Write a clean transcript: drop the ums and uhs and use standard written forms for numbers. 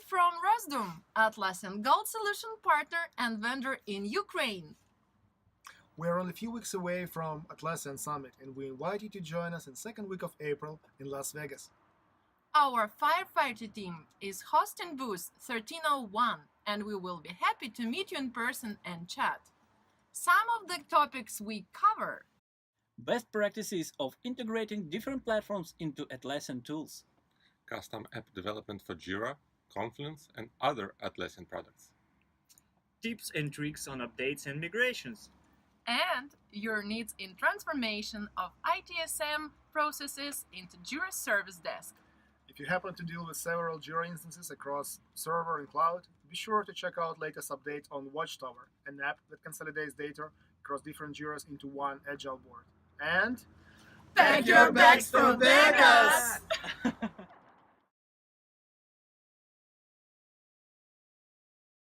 from Rozdoum, Atlassian Gold Solution Partner and vendor in Ukraine. We're only a few weeks away from Atlassian Summit, and we invite you to join us in second week of April in Las Vegas. Our firefighter team is hosting booth 1301, and we will be happy to meet you in person and chat. Some of the topics we cover: best practices of integrating different platforms into Atlassian tools, custom app development for Jira, Confluence, and other Atlassian products, tips and tricks on updates and migrations, and your needs in transformation of ITSM processes into Jira Service Desk. If you happen to deal with several Jira instances across server and cloud, be sure to check out latest update on Watchtower, an app that consolidates data across different Jiras into one agile board. And Pack your bags for Vegas!